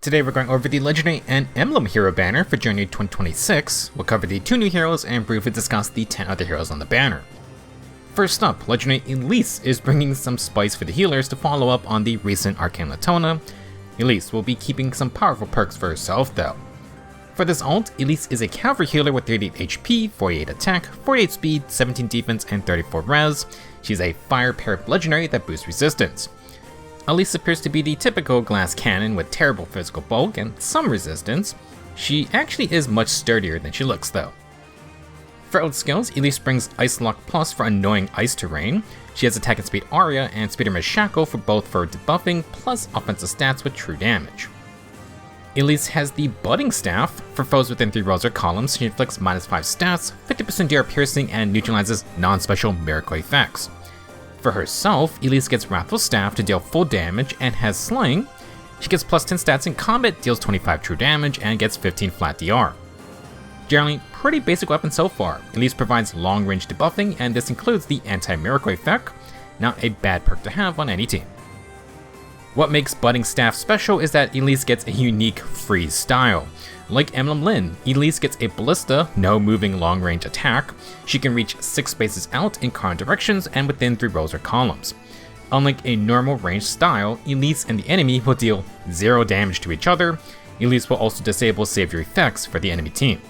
Today we're going over the Legendary and Emblem hero banner for January 2026. We'll cover the 2 new heroes and briefly discuss the 10 other heroes on the banner. First up, Legendary Elise is bringing some spice for the healers to follow up on the recent Arcane Latona. Elise will be keeping some powerful perks for herself though. For this ult, Elise is a cavalry healer with 38 HP, 48 attack, 48 speed, 17 defense, and 34 res. She's a fire paired legendary that boosts resistance. Elise appears to be the typical glass cannon with terrible physical bulk and some resistance. She actually is much sturdier than she looks though. For ult skills, Elise brings Ice Lock Plus for annoying ice terrain. She has Attack and Speed Aria and Speed and Shackle for both for debuffing plus offensive stats with true damage. Elise has the Budding Staff. For foes within 3 rows or columns, she inflicts -5 stats, 50% DR piercing, and neutralizes non-special miracle effects. For herself, Elise gets Wrathful Staff to deal full damage and has Slaying. She gets plus 10 stats in combat, deals 25 true damage, and gets 15 flat DR. Generally, pretty basic weapon so far. Elise provides long range debuffing, and this includes the anti-miracle effect, not a bad perk to have on any team. What makes Budding Staff special is that Elise gets a unique freeze style. Like Emblem Lyn, Elise gets a Ballista, no moving long range attack. She can reach 6 spaces out in counter directions and within 3 rows or columns. Unlike a normal ranged style, Elise and the enemy will deal 0 damage to each other. Elise will also disable savior effects for the enemy team.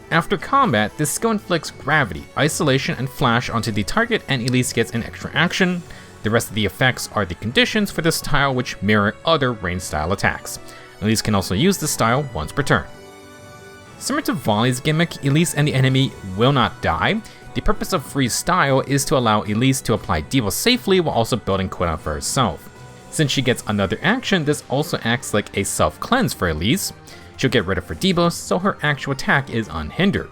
After combat, this skill inflicts Gravity, Isolation, and Flash onto the target, and Elise gets an extra action. The rest of the effects are the conditions for this style, which mirror other ranged style attacks. Elise can also use this style once per turn. Similar to Vali's gimmick, Elise and the enemy will not die. The purpose of freeze style is to allow Elise to apply debuff safely while also building cooldown for herself. Since she gets another action, this also acts like a self-cleanse for Elise. She'll get rid of her debuffs, so her actual attack is unhindered.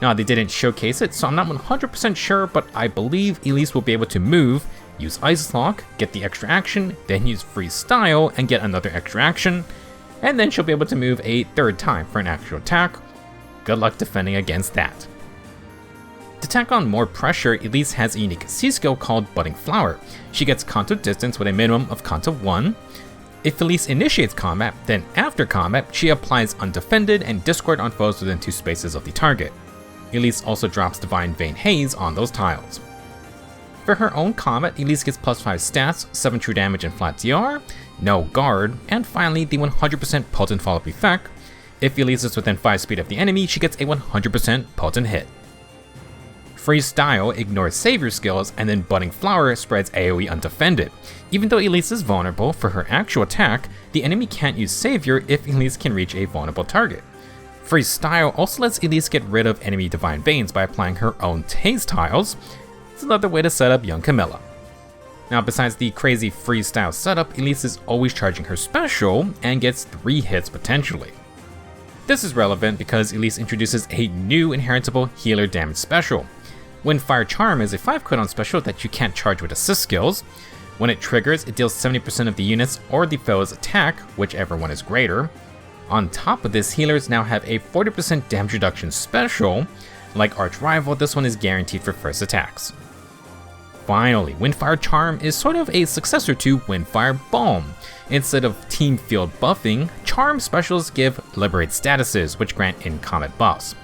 Now, they didn't showcase it, so I'm not 100% sure, but I believe Elise will be able to move, use Ice Lock, get the extra action, then use Freeze Style and get another extra action, and then she'll be able to move a 3rd time for an actual attack. Good luck defending against that. To tack on more pressure, Elise has a unique C skill called Budding Flower. She gets Conto Distance with a minimum of Conto 1. If Elise initiates combat, then after combat, she applies Undefended and Discord on foes within 2 spaces of the target. Elise also drops Divine Vein Haze on those tiles. For her own combat, Elise gets plus 5 stats, 7 true damage and flat DR, no guard, and finally the 100% potent follow-up effect. If Elise is within 5 speed of the enemy, she gets a 100% potent hit. Freeze Style ignores savior skills, and then Budding Flower spreads AoE undefended. Even though Elise is vulnerable for her actual attack, the enemy can't use savior if Elise can reach a vulnerable target. Freeze Style also lets Elise get rid of enemy Divine Veins by applying her own Haze tiles. It's another way to set up young Camilla. Now, besides the crazy freeze style setup, Elise is always charging her special and gets 3 hits potentially. This is relevant because Elise introduces a new inheritable healer damage special. Windfire Charm is a 5 cooldown special that you can't charge with assist skills. When it triggers, it deals 70% of the units or the foe's attack, whichever one is greater. On top of this, healers now have a 40% damage reduction special. Like Arch Rival, this one is guaranteed for first attacks. Finally, Windfire Charm is sort of a successor to Windfire Balm. Instead of team field buffing, Charm specials give Liberate statuses, which grant in-combat buffs.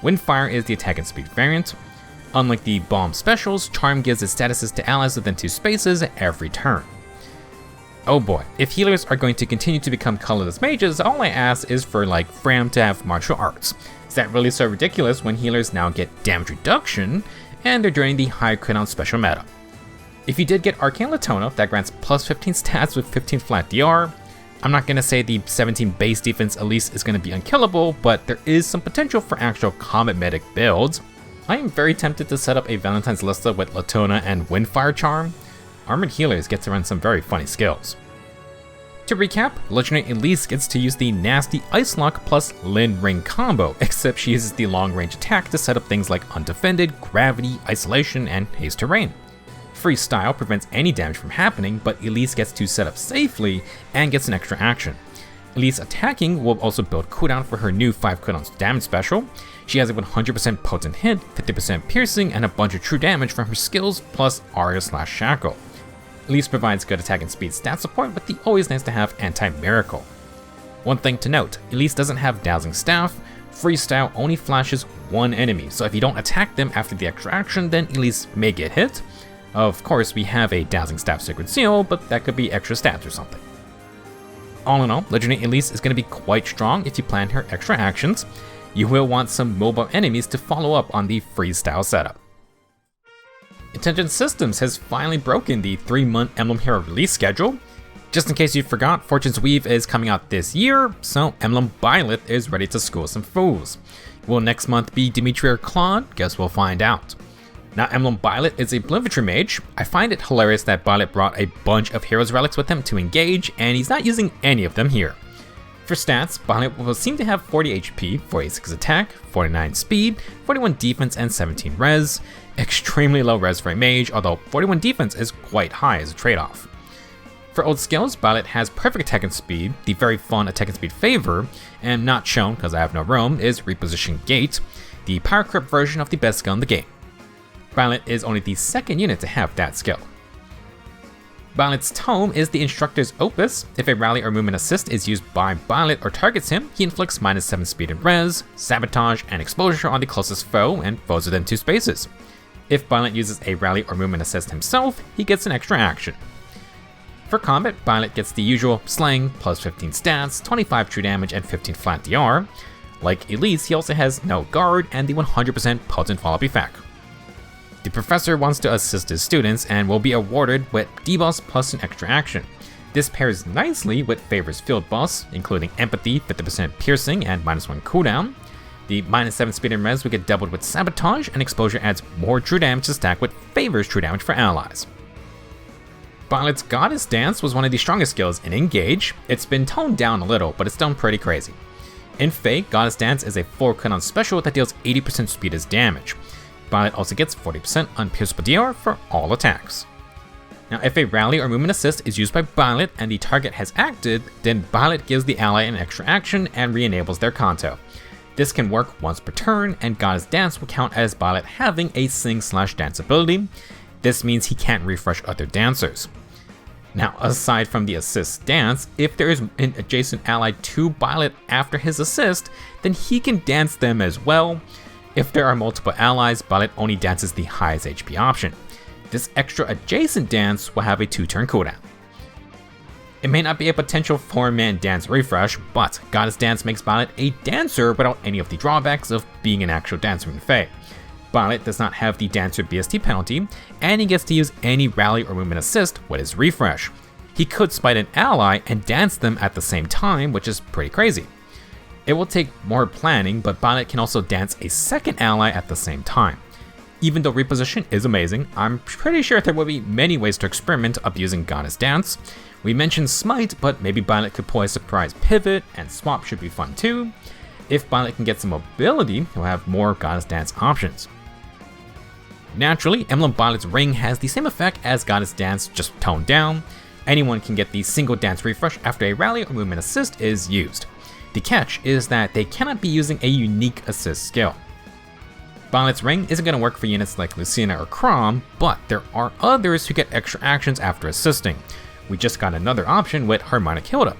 Windfire is the attack and speed variant. Unlike the Balm specials, Charm gives its statuses to allies within 2 spaces every turn. Oh boy, if healers are going to continue to become colorless mages, all I ask is for like Fram to have martial arts. Is that really so ridiculous when healers now get damage reduction, and they're joining the high cooldown special meta? If you did get Arcane Latona, that grants plus 15 stats with 15 flat DR. I'm not going to say the 17 base defense Elise is going to be unkillable, but there is some potential for actual combat medic builds. I am very tempted to set up a Valentine's Lista with Latona and Windfire Charm. Armored healers get to run some very funny skills. To recap, Legendary Elise gets to use the nasty Ice Lock plus Lyn Ring combo, except she uses the long range attack to set up things like Undefended, Gravity, Isolation, and Haze Terrain. Freeze Style prevents any damage from happening, but Elise gets to set up safely and gets an extra action. Elise attacking will also build cooldown for her new 5 cooldown damage special. She has a 100% potent hit, 50% piercing, and a bunch of true damage from her skills plus Aria/Shackle. Elise provides good attack and speed stat support with the always nice to have anti-miracle. One thing to note, Elise doesn't have Dazzling Staff. Freestyle only flashes one enemy, so if you don't attack them after the extra action, then Elise may get hit. Of course, we have a Dazzling Staff Sacred Seal, but that could be extra stats or something. All in all, Legendary Elise is going to be quite strong if you plan her extra actions. You will want some mobile enemies to follow up on the freestyle setup. Intelligent Systems has finally broken the 3-month Emblem Hero release schedule. Just in case you forgot, Fortune's Weave is coming out this year, so Emblem Byleth is ready to school some fools. Will next month be Dimitri or Claude? Guess we'll find out. Now, Emblem Byleth is a Blinvetry mage. I find it hilarious that Byleth brought a bunch of heroes relics with him to engage, and he's not using any of them here. For stats, Byleth will seem to have 40 HP, 46 attack, 49 speed, 41 defense, and 17 res. Extremely low res for a mage, although 41 defense is quite high as a trade-off. For old skills, Byleth has perfect attack and speed, the very fun attack and speed favor, and not shown because I have no room, is Reposition Gate, the power creep version of the best skill in the game. Byleth is only the second unit to have that skill. Byleth's Tome is the instructor's opus. If a rally or movement assist is used by Byleth or targets him, he inflicts -7 speed and res, sabotage, and exposure on the closest foe and foes within 2 spaces. If Byleth uses a rally or movement assist himself, he gets an extra action. For combat, Byleth gets the usual slaying, plus 15 stats, 25 true damage, and 15 flat DR. Like Elise, he also has no guard and the 100% potent follow-up effect. The professor wants to assist his students and will be awarded with debuffs plus an extra action. This pairs nicely with Favor's field buffs, including Empathy, 50% piercing, and -1 cooldown. The -7 speed and res will get doubled with Sabotage, and exposure adds more true damage to stack with Favor's true damage for allies. Byleth's Goddess Dance was one of the strongest skills in Engage. It's been toned down a little, but it's done pretty crazy. In Fate, Goddess Dance is a 4 cooldown special that deals 80% speed as damage. Byleth also gets 40% unpierceable DR for all attacks. Now, if a rally or movement assist is used by Byleth and the target has acted, then Byleth gives the ally an extra action and re-enables their Kanto. This can work once per turn, and Goddess Dance will count as Byleth having a sing/dance ability. This means he can't refresh other dancers. Now, aside from the assist dance, if there is an adjacent ally to Byleth after his assist, then he can dance them as well. If there are multiple allies, Byleth only dances the highest HP option. This extra adjacent dance will have a 2-turn cooldown. It may not be a potential 4-man dance refresh, but Goddess Dance makes Byleth a dancer without any of the drawbacks of being an actual dancer in Fate. Byleth does not have the dancer BST penalty, and he gets to use any rally or movement assist with his refresh. He could smite an ally and dance them at the same time, which is pretty crazy. It will take more planning, but Byleth can also dance a second ally at the same time. Even though reposition is amazing, I'm pretty sure there will be many ways to experiment abusing Goddess Dance. We mentioned Smite, but maybe Byleth could pull a surprise pivot, and Swap should be fun too. If Byleth can get some mobility, he'll have more Goddess Dance options. Naturally, Emblem Byleth's ring has the same effect as Goddess Dance, just toned down. Anyone can get the single dance refresh after a rally or movement assist is used. The catch is that they cannot be using a unique assist skill. Byleth's ring isn't going to work for units like Lucina or Chrom, but there are others who get extra actions after assisting. We just got another option with Harmonic Hilda.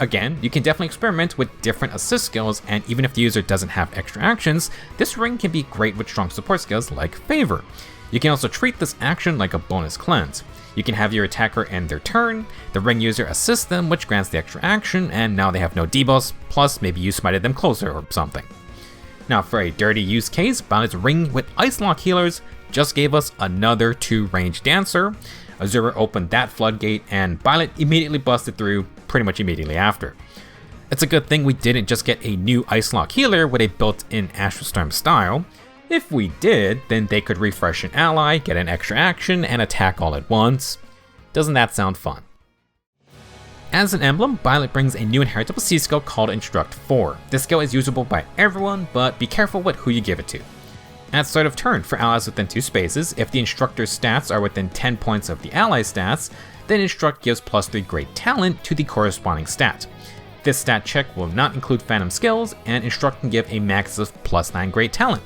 Again, you can definitely experiment with different assist skills, and even if the user doesn't have extra actions, this ring can be great with strong support skills like Favor. You can also treat this action like a bonus cleanse. You can have your attacker end their turn, the ring user assists them, which grants the extra action, and now they have no debuffs, plus maybe you smited them closer or something. Now, for a dirty use case, Byleth's ring with Ice Lock healers just gave us another 2-range dancer. Azura opened that floodgate, and Byleth immediately busted through pretty much immediately after. It's a good thing we didn't just get a new Ice Lock healer with a built-in Astral Storm style. If we did, then they could refresh an ally, get an extra action, and attack all at once. Doesn't that sound fun? As an emblem, Byleth brings a new inheritable C skill called Instruct 4. This skill is usable by everyone, but be careful with who you give it to. At start of turn, for allies within 2 spaces, if the instructor's stats are within 10 points of the ally's stats, then Instruct gives +3 Great Talent to the corresponding stat. This stat check will not include Phantom skills, and Instruct can give a max of +9 Great Talent.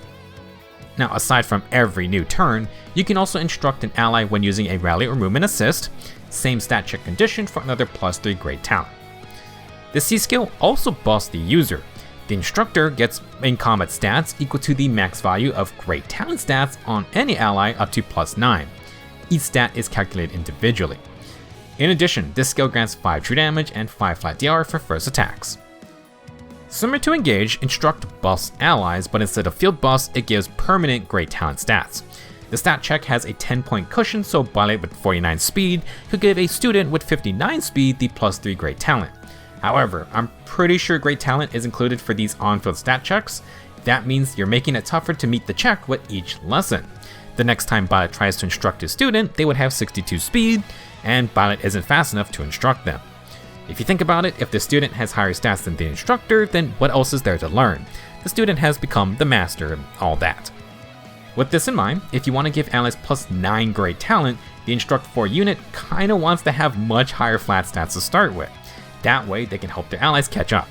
Now, aside from every new turn, you can also instruct an ally when using a rally or movement assist, same stat check condition for another +3 Great Talent. The C skill also buffs the user. The instructor gets in combat stats equal to the max value of great talent stats on any ally up to +9. Each stat is calculated individually. In addition, this skill grants 5 true damage and 5 flat DR for first attacks. Similar to Engage, Instruct buffs allies, but instead of field buffs, it gives permanent great talent stats. The stat check has a 10-point cushion, so Byleth with 49 speed could give a student with 59 speed the +3 great talent. However, I'm pretty sure great talent is included for these on-field stat checks. That means you're making it tougher to meet the check with each lesson. The next time Byleth tries to instruct a student, they would have 62 speed, and Byleth isn't fast enough to instruct them. If you think about it, if the student has higher stats than the instructor, then what else is there to learn? The student has become the master and all that. With this in mind, if you want to give allies +9 great talent, the Instruct 4 unit kinda wants to have much higher flat stats to start with. That way they can help their allies catch up.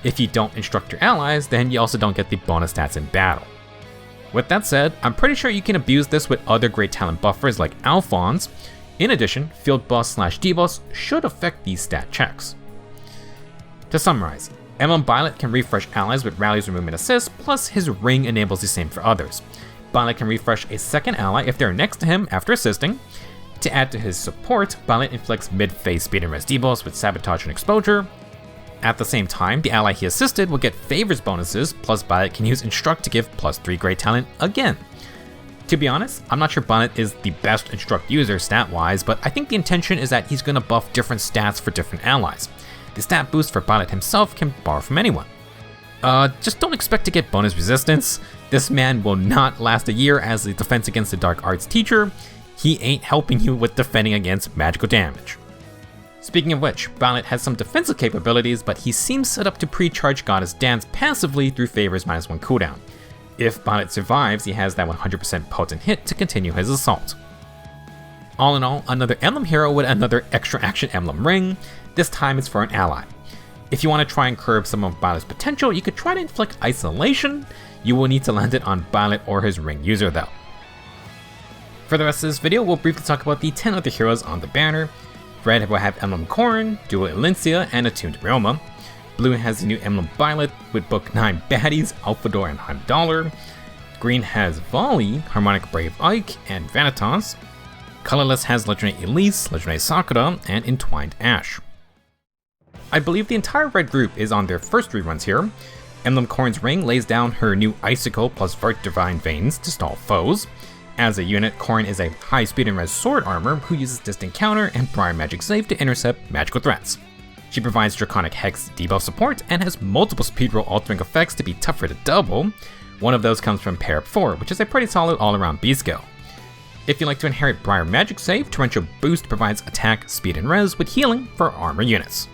If you don't instruct your allies, then you also don't get the bonus stats in battle. With that said, I'm pretty sure you can abuse this with other great talent buffers like Alphons. In addition, field buffs / debuffs should affect these stat checks. To summarize, Emblem Byleth can refresh allies with rallies or movement assists, plus his ring enables the same for others. Byleth can refresh a second ally if they're next to him after assisting. To add to his support, Byleth inflicts mid-phase speed and res debuffs with sabotage and exposure. At the same time, the ally he assisted will get favors bonuses, plus Byleth can use Instruct to give +3 great talent again. To be honest, I'm not sure Byleth is the best Instruct user stat-wise, but I think the intention is that he's going to buff different stats for different allies. The stat boost for Byleth himself can borrow from anyone. Just don't expect to get bonus resistance. This man will not last a year as the defense against the dark arts teacher. He ain't helping you with defending against magical damage. Speaking of which, Byleth has some defensive capabilities, but he seems set up to pre-charge Goddess Dance passively through Favor's -1 cooldown. If Byleth survives, he has that 100% potent hit to continue his assault. All in all, another Emblem hero with another extra action Emblem ring. This time it's for an ally. If you want to try and curb some of Byleth's potential, you could try to inflict isolation. You will need to land it on Byleth or his ring user though. For the rest of this video, we'll briefly talk about the 10 other heroes on the banner. Red will have Emblem Corrin, Dual Elincia, and Attuned Ryoma. Blue has the new Emblem Byleth with Book 9 baddies, Alfador and Heimdallr. Green has Vali, Harmonic Brave Ike, and Vanitas. Colorless has Legendary Elise, Legendary Sakura, and Entwined Ash. I believe the entire red group is on their first reruns here. Emblem Corrin's ring lays down her new Icicle plus Vert Divine Veins to stall foes. As a unit, Corrin is a high speed and res sword armor who uses Distant Counter and Prior Magic Save to intercept magical threats. She provides Draconic Hex debuff support and has multiple speed roll altering effects to be tougher to double. One of those comes from Pair Up 4, which is a pretty solid all-around B skill. If you like to inherit Prior Magic Save, Torrential Boost provides attack, speed, and res with healing for armor units.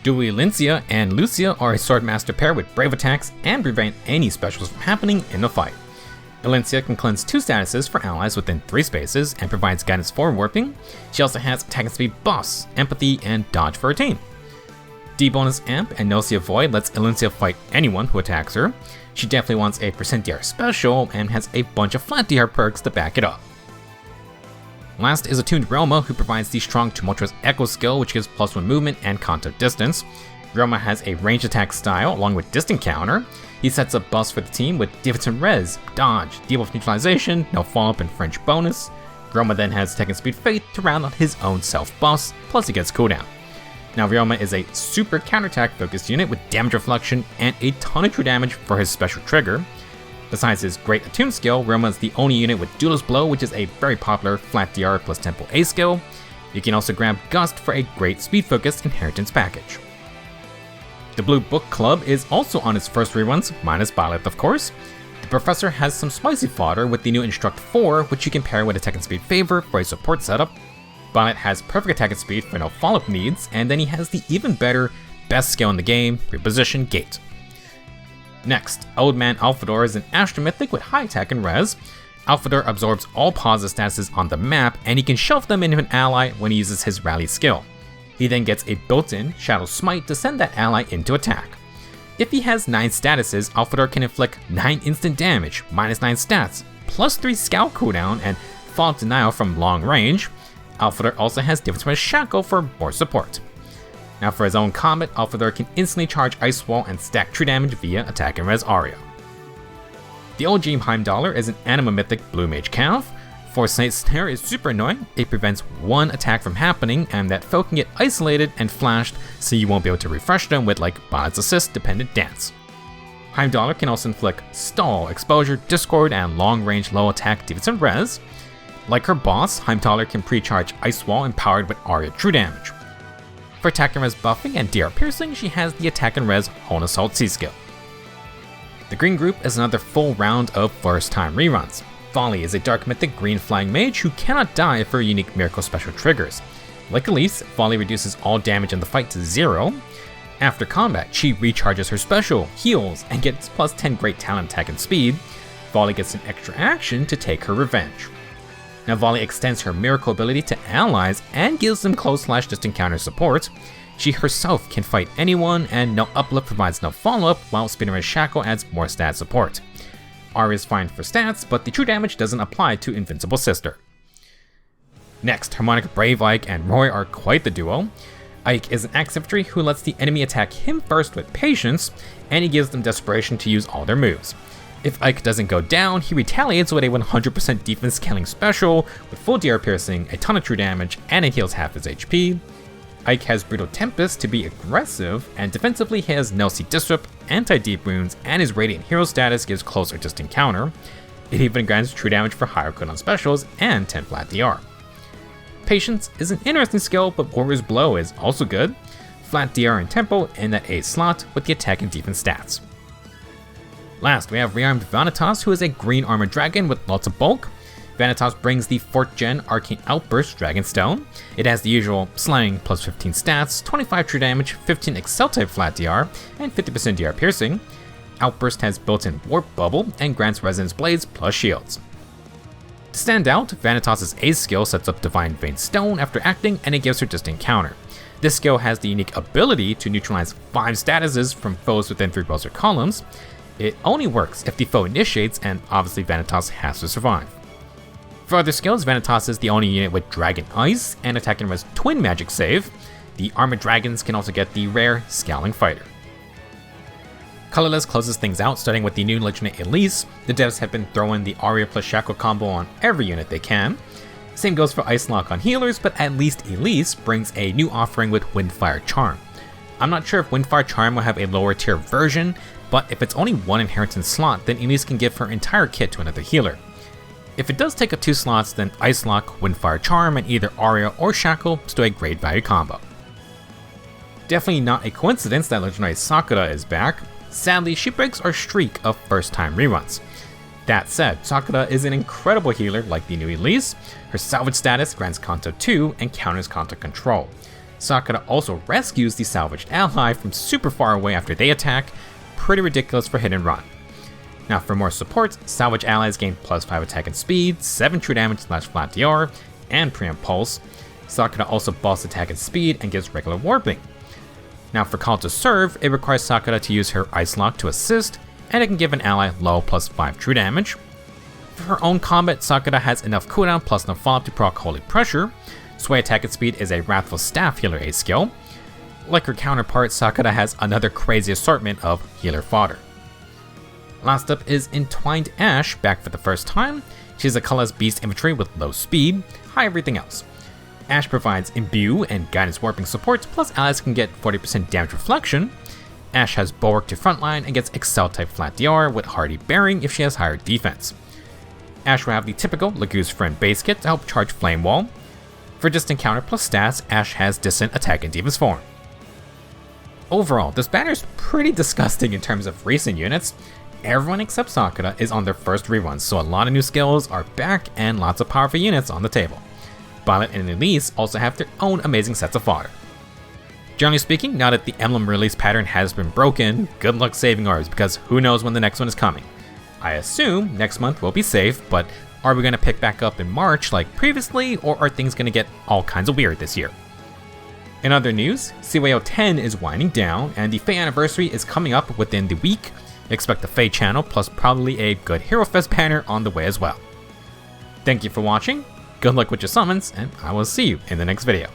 Dual Elincia and Lucia are a Swordmaster pair with brave attacks and prevent any specials from happening in a fight. Elincia can cleanse 2 statuses for allies within 3 spaces and provides guidance for warping. She also has attack and speed buffs, empathy, and dodge for her team. D-bonus Amp and Nocia Void lets Elincia fight anyone who attacks her. She definitely wants a % DR special and has a bunch of flat DR perks to back it up. Last is Attuned Ryoma, who provides the strong Tumultuous Echo skill, which gives +1 movement and contact distance. Ryoma has a ranged attack style along with Distant Counter. He sets up buffs for the team with defense and res, dodge, debuff neutralization, no follow-up and French bonus. Ryoma then has Attack and Speed Faith to round out his own self buffs, plus he gets cooldown. Now Ryoma is a super counterattack focused unit with damage reflection and a ton of true damage for his special trigger. Besides his great attune skill, Ryoma is the only unit with Duelist Blow, which is a very popular flat DR plus tempo A skill. You can also grab Gust for a great speed focused inheritance package. The Blue Book Club is also on its first reruns, minus Byleth of course. The Professor has some spicy fodder with the new Instruct 4, which you can pair with Attack and Speed Favor for a support setup. Byleth has perfect attack and speed for no follow-up needs, and then he has the even better best skill in the game, Reposition Gate. Next, Old Man Alfador is an Astro Mythic with high attack and res. Alfador absorbs all positive statuses on the map, and he can shelf them into an ally when he uses his Rally skill. He then gets a built-in Shadow Smite to send that ally into attack. If he has 9 statuses, Alfador can inflict 9 instant damage, minus 9 stats, plus 3 scout cooldown, and Fall Denial from long range. Alfador also has Difference from Shackle for more support. Now for his own combat, Alfador can instantly charge Ice Wall and stack true damage via attack and res aria. The OG Heimdallr is an Anima Mythic Blue Mage Cav. Foresight Snare is super annoying. It prevents one attack from happening, and that foe can get isolated and flashed, so you won't be able to refresh them with like Bond's Assist dependent dance. Heimdallr can also inflict Stall, Exposure, Discord, and long range low attack defense and res. Like her boss, Heimdallr can pre-charge Ice Wall empowered with Aria true damage. For attack and res buffing and DR piercing, she has the attack and res Hone Assault C skill. The green group is another full round of first time reruns. Vali is a Dark Mythic green flying mage who cannot die if her unique miracle special triggers. Like Elise, Vali reduces all damage in the fight to 0. After combat, she recharges her special, heals, and gets plus 10 great talent attack and speed. Vali gets an extra action to take her revenge. Now Vali extends her miracle ability to allies and gives them close/distant counter support. She herself can fight anyone, and no uplift provides no follow-up, while Spinner's Shackle adds more stat support. Aria is fine for stats, but the true damage doesn't apply to Invincible Sister. Next, Harmonic, Brave Ike, and Roy are quite the duo. Ike is an axe infantry who lets the enemy attack him first with patience, and he gives them desperation to use all their moves. If Ike doesn't go down, he retaliates with a 100% defense killing special with full DR piercing, a ton of true damage, and it heals half his HP. Ike has Brutal Tempest to be aggressive, and defensively he has Nelsie Disrupt, anti-deep wounds, and his Radiant Hero status gives close or distant counter. It even grants true damage for higher cooldown specials and 10 flat DR. Patience is an interesting skill, but Warrior's Blow is also good. Flat DR and tempo in that A slot with the attack and defense stats. Last, we have rearmed Vanitas, who is a green armored dragon with lots of bulk. Vanitas brings the 4th gen Arcane Outburst Dragonstone. It has the usual slaying plus 15 stats, 25 true damage, 15 Excel type flat DR, and 50% DR piercing. Outburst has built-in Warp Bubble and grants Resonance Blades plus shields. To stand out, Vanitas' A skill sets up Divine Vein Stone after acting, and it gives her distant counter. This skill has the unique ability to neutralize 5 statuses from foes within 3 rows or columns. It only works if the foe initiates, and obviously Vanitas has to survive. For other skills, Vanitas is the only unit with Dragon Ice and attack and res Twin Magic save. The armored dragons can also get the rare Scowling Fighter. Colorless closes things out, starting with the new legendary Elise. The devs have been throwing the Aria plus Shackle combo on every unit they can. Same goes for Ice Lock on healers, but at least Elise brings a new offering with Windfire Charm. I'm not sure if Windfire Charm will have a lower tier version, but if it's only one inheritance slot, then Elise can give her entire kit to another healer. If it does take up 2 slots, then Ice Lock, Windfire Charm, and either Aria or Shackle still a great value combo. Definitely not a coincidence that legendary Sakura is back. Sadly, she breaks our streak of first time reruns. That said, Sakura is an incredible healer like the new Elise. Her salvage status grants Kanto 2 and counters Kanto control. Sakura also rescues the salvaged ally from super far away after they attack, pretty ridiculous for hit and run. Now for more support, salvage allies gain plus 5 attack and speed, 7 true damage / flat DR, and preempt pulse. Sakura also buffs attack and speed and gives regular warping. Now for call to serve, it requires Sakura to use her Ice Lock to assist, and it can give an ally low plus 5 true damage. For her own combat, Sakura has enough cooldown plus no follow-up to proc Holy Pressure. Sway attack and speed is a Wrathful Staff healer A skill. Like her counterpart, Sakura has another crazy assortment of healer fodder. Last up is Entwined Ash, back for the first time. She's a colorless beast infantry with low speed, high everything else. Ash provides Imbue and Guidance Warping support, plus allies can get 40% damage reflection. Ash has Bulwark to frontline and gets Excel type flat DR with Hardy Bearing if she has higher defense. Ash will have the typical Lagu's Friend base kit to help charge Flame Wall. For distant counter plus stats, Ash has distant attack and defense form. Overall, this banner is pretty disgusting in terms of recent units. Everyone except Sakura is on their first reruns, so a lot of new skills are back and lots of powerful units on the table. Byleth and Elise also have their own amazing sets of fodder. Generally speaking, now that the Emblem release pattern has been broken, good luck saving ours because who knows when the next one is coming. I assume next month will be safe, but are we going to pick back up in March like previously, or are things going to get all kinds of weird this year? In other news, CYO 10 is winding down, and the Fae anniversary is coming up within the week. Expect the Fae channel plus probably a good Hero Fest banner on the way as well. Thank you for watching, good luck with your summons, and I will see you in the next video.